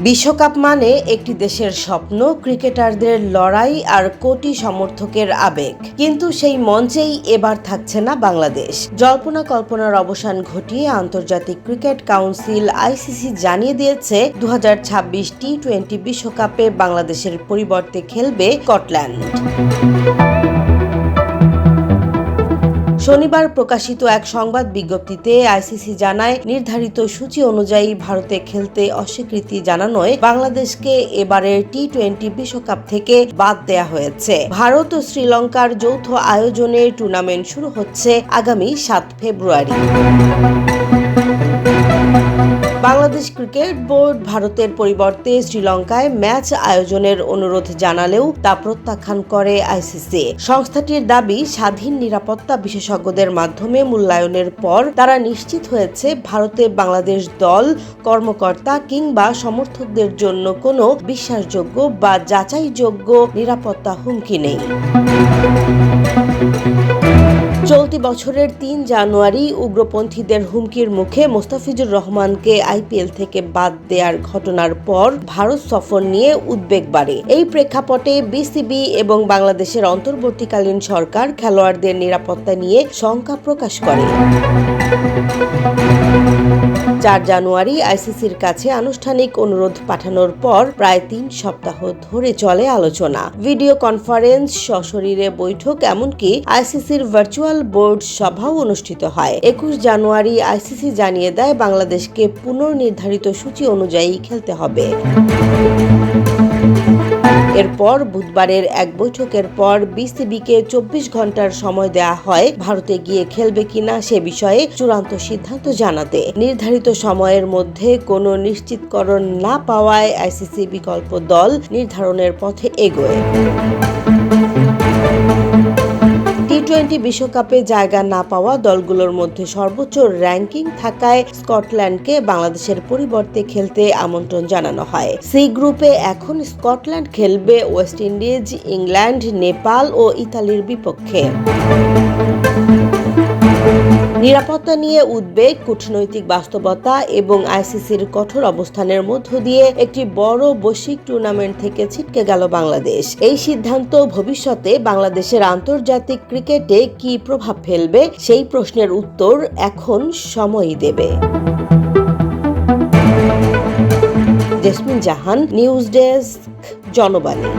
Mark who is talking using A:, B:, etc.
A: বিশ্বকাপ মানে একটি দেশের স্বপ্ন, ক্রিকেটারদের লড়াই আর কোটি সমর্থকের আবেগ। কিন্তু সেই মঞ্চেই এবার থাকছে না বাংলাদেশ। জল্পনা কল্পনার অবসান ঘটিয়ে আন্তর্জাতিক ক্রিকেট কাউন্সিল আইসিসি জানিয়ে দিয়েছে 2026 টি-20 বিশ্বকাপে বাংলাদেশের পরিবর্তে খেলবে স্কটল্যান্ড। শনিবার প্রকাশিত এক সংবাদ বিজ্ঞপ্তিতে আইসিসি জানায়, নির্ধারিত সূচি অনুযায়ী ভারতে খেলতে অস্বীকৃতি জানানোয় বাংলাদেশকে এবারের টি-20 বিশ্বকাপ থেকে বাদ দেয়া হয়েছে। ভারত ও শ্রীলঙ্কার যৌথ আয়োজনে টুর্নামেন্ট শুরু হচ্ছে আগামী 7 ফেব্রুয়ারি। বাংলাদেশ ক্রিকেট বোর্ড ভারতের পরিবর্তে শ্রীলঙ্কায় ম্যাচ আয়োজনের অনুরোধ জানালেও তা প্রত্যাখ্যান করে আইসিসি। সংস্থাটির দাবি, স্বাধীন নিরাপত্তা বিশেষজ্ঞদের মাধ্যমে মূল্যায়নের পর তারা নিশ্চিত হয়েছে ভারতে বাংলাদেশ দল, কর্মকর্তা কিংবা সমর্থকদের জন্য কোনো বিশ্বাসযোগ্য বা যাচাইযোগ্য নিরাপত্তা হুমকি নেই। চলতি বছরের 3 জানুয়ারি উগ্রপন্থীদের হুমকির মুখে মোস্তাফিজুর রহমানকে আইপিএল থেকে বাদ দেওয়ার ঘটনার পর ভারত সফর নিয়ে উদ্বেগ বাড়ে। এই প্রেক্ষাপটে বিসিবি এবং বাংলাদেশের অন্তর্বর্তীকালীন সরকার খেলোয়াড়দের নিরাপত্তা নিয়ে শঙ্কা প্রকাশ করে। 4 জানুয়ারি আইসিসির কাছে আনুষ্ঠানিক অনুরোধ পাঠানোর পর প্রায় 3 সপ্তাহ ধরে চলে আলোচনা, ভিডিও কনফারেন্স, সশরীরে বৈঠক, এমনকি আইসিসির ভার্চুয়াল বোর্ড সভাও অনুষ্ঠিত হয়। 21 জানুয়ারি আইসিসি জানিয়ে দেয় বাংলাদেশকে পুনর্নির্ধারিত সূচি অনুযায়ী খেলতে হবে। এরপর বুধবারের এক বৈঠকের পর বিসিবিকে 24 ঘন্টার সময় দেয়া হয় ভারতে গিয়ে খেলবে কিনা সে বিষয়ে চূড়ান্ত সিদ্ধান্ত জানাতে। নির্ধারিত সময়ের মধ্যে কোনো নিশ্চিতকরণ না পাওয়ায় আইসিসি বিকল্প দল নির্ধারণের পথে এগোয়। টি-20 বিশ্বকাপে জায়গা না পাওয়া দলগুলোর মধ্যে সর্বোচ্চ র্যাঙ্কিং থাকায় স্কটল্যান্ডকে বাংলাদেশের পরিবর্তে খেলতে আমন্ত্রণ জানানো হয়। সি গ্রুপে এখন স্কটল্যান্ড খেলবে ওয়েস্ট ইন্ডিজ, ইংল্যান্ড, নেপাল ও ইতালির বিপক্ষে। নিরাপত্তা নিয়ে উদ্বেগ, কূটনৈতিক বাস্তবতা এবং আইসিসির কঠোর অবস্থানের মধ্য দিয়ে একটি বড় বৈশ্বিক টুর্নামেন্ট থেকে ছিটকে গেল বাংলাদেশ। এই সিদ্ধান্ত ভবিষ্যতে বাংলাদেশের আন্তর্জাতিক ক্রিকেটে কী প্রভাব ফেলবে সেই প্রশ্নের উত্তর এখন সময়ই দেবে। জেসমিন জাহান, নিউজ ডেস্ক, জনবাণী।